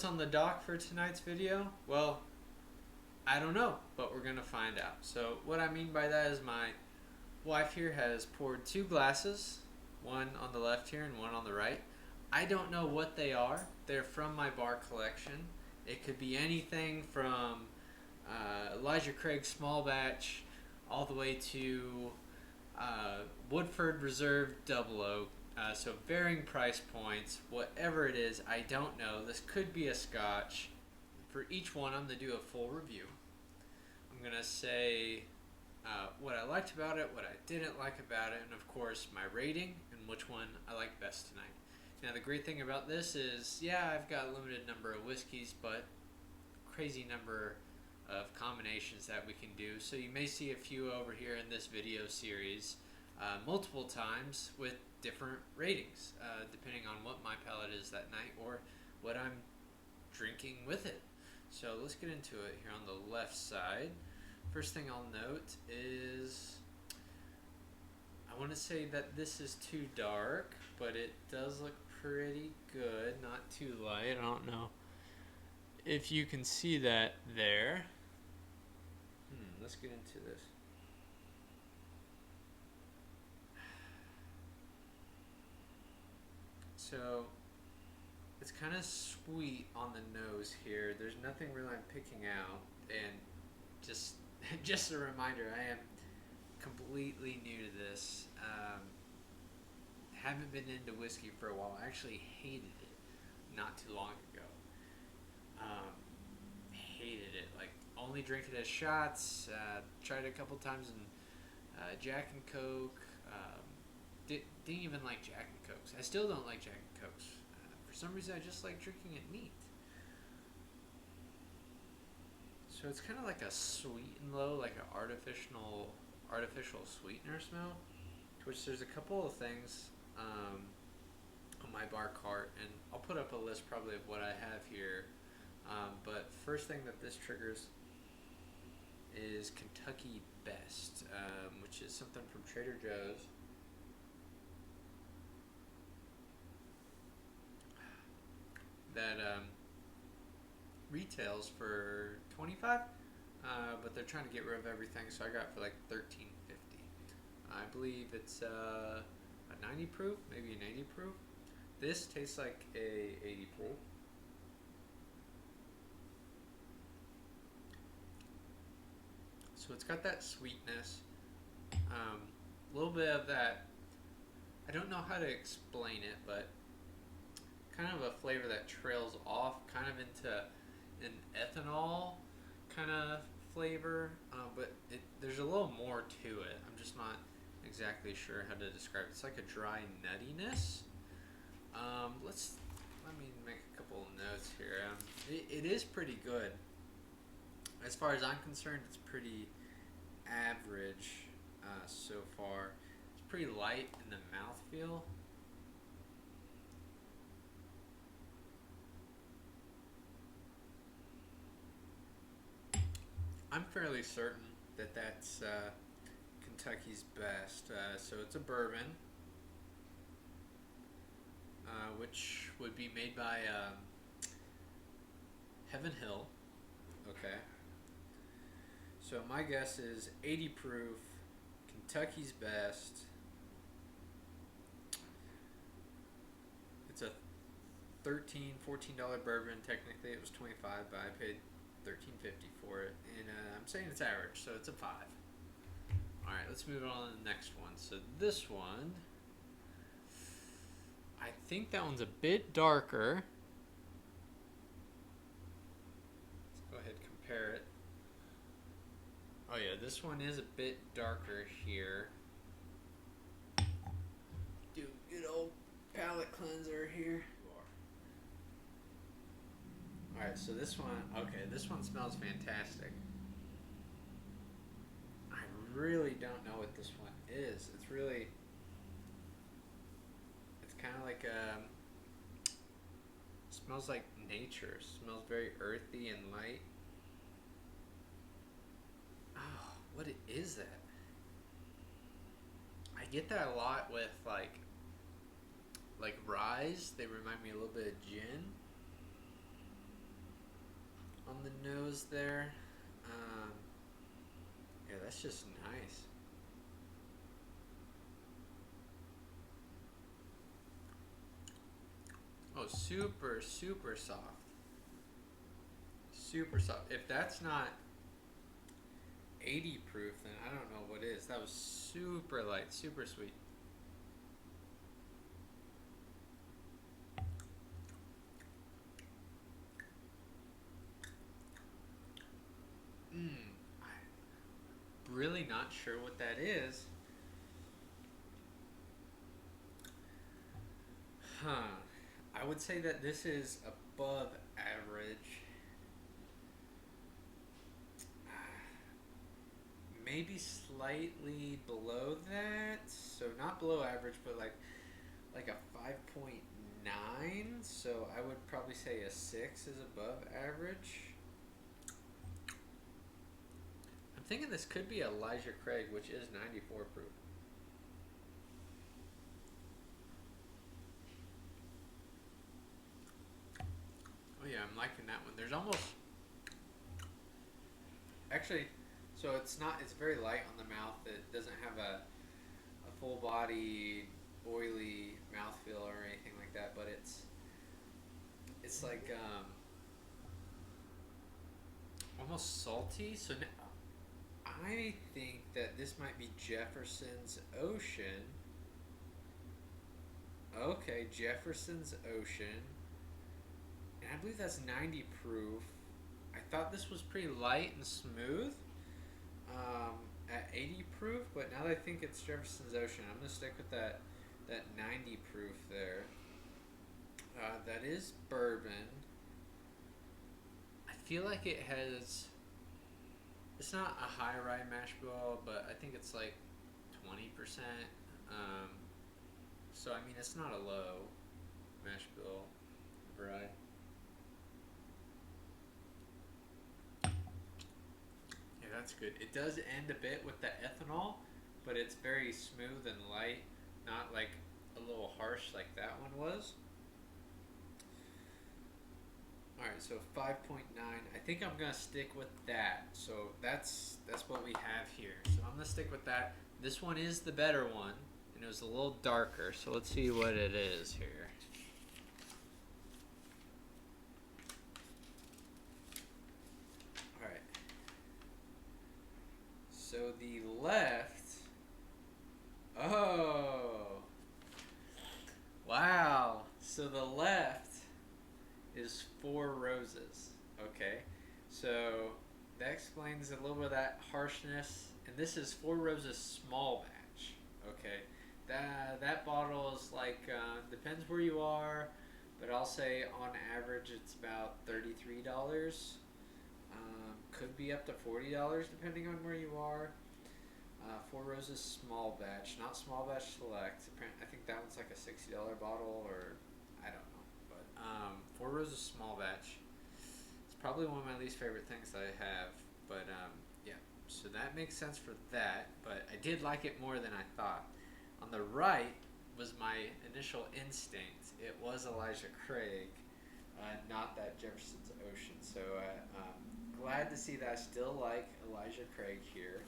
what's on the dock for tonight's video? Well, I don't know, but we're gonna find out. So what I mean by that is my wife here has poured two glasses, one on the left here and one on the right. I don't know what they are. They're from my bar collection. It could be anything from Elijah Craig Small Batch all the way to Woodford Reserve Double Oak. So varying price points, whatever it is, I don't know. This could be a scotch. For each one, I'm going to do a full review. I'm going to say what I liked about it, what I didn't like about it, and of course my rating and which one I like best tonight. Now the great thing about this is, yeah, I've got a limited number of whiskeys, but crazy number of combinations that we can do. So you may see a few over here in this video series multiple times with different ratings, depending on what my palate is that night or what I'm drinking with it. So let's get into it here on the left side. First thing I'll note is I want to say that this is too dark, but it does look pretty good, not too light. I don't know if you can see that there. Let's get into this. So it's kind of sweet on the nose here. There's nothing really I'm picking out, and just a reminder, I am completely new to this. Haven't been into whiskey for a while. I actually hated it not too long ago. Hated it. Like, only drink it as shots. Tried it a couple times in Jack and Coke. Didn't even like Jack and Cokes. I still don't like Jack and Cokes. For some reason, I just like drinking it neat. So it's kind of like a sweet and low, like an artificial sweetener smell. To which there's a couple of things on my bar cart, and I'll put up a list probably of what I have here. But first thing that this triggers is Kentucky Best, which is something from Trader Joe's. That retails for $25, but they're trying to get rid of everything, so I got it for like $13.50. I believe it's a 90 proof, maybe an 80 proof. This tastes like a 80 proof. So it's got that sweetness, a little bit of that, I don't know how to explain it, but kind of a flavor that trails off kind of into an ethanol kind of flavor, but there's a little more to it. I'm just not exactly sure how to describe it. It's like a dry nuttiness. Let me make a couple of notes here. It is pretty good. As far as I'm concerned, it's pretty average so far. It's pretty light in the mouthfeel. I'm fairly certain that that's Kentucky's Best. So it's a bourbon, which would be made by Heaven Hill. Okay. So my guess is 80 proof, Kentucky's Best. It's a $14 bourbon. Technically it was $25, but I paid $13.50 for it, and I'm saying it's average, so it's a 5. Alright, let's move on to the next one. So this one, I think that one's a bit darker. Let's go ahead and compare it. Oh yeah, this one is a bit darker here. Do a good old palate cleanser here. Alright, so this one smells fantastic. I really don't know what this one is. It's kind of like smells like nature. It smells very earthy and light. Oh, what is that? I get that a lot with like ryes. They remind me a little bit of gin. the nose there. Um, yeah, that's just nice. Oh, super, super soft. Super soft. If that's not 80 proof, then I don't know what is. That was super light, super sweet. Mmm. I'm really not sure what that is. Huh. I would say that this is above average. Maybe slightly below that. So not below average, but like a 5.9. So I would probably say a 6 is above average. I'm thinking this could be Elijah Craig, which is 94 proof. Oh yeah, I'm liking that one. There's almost actually, so it's very light on the mouth. It doesn't have a full body oily mouthfeel or anything like that, but it's like almost salty. So I think that this might be Jefferson's Ocean. Okay, Jefferson's Ocean. And I believe that's 90 proof. I thought this was pretty light and smooth at 80 proof, but now that I think it's Jefferson's Ocean, I'm going to stick with that 90 proof there. That is bourbon. I feel like it has. It's not a high rye mash bill, but I think it's like 20%. So I mean, it's not a low mash bill rye. Yeah, that's good. It does end a bit with the ethanol, but it's very smooth and light, not like a little harsh like that one was. Alright, so 5.9. I think I'm going to stick with that. So that's what we have here. So I'm going to stick with that. This one is the better one, and it was a little darker. So let's see what it is here. Alright. So the left. Oh. Wow. So the left is Four Roses. Okay. So that explains a little bit of that harshness. And this is Four Roses small batch. Okay. That bottle is like, depends where you are, but I'll say on average it's about $33. Could be up to $40 depending on where you are. Four Roses small batch, not small batch select. I think that one's like a $60 bottle, or I don't know. But Four Roses small batch. It's probably one of my least favorite things that I have. But yeah, so that makes sense for that. But I did like it more than I thought. On the right was my initial instinct. It was Elijah Craig, not that Jefferson's Ocean. So glad to see that I still like Elijah Craig here.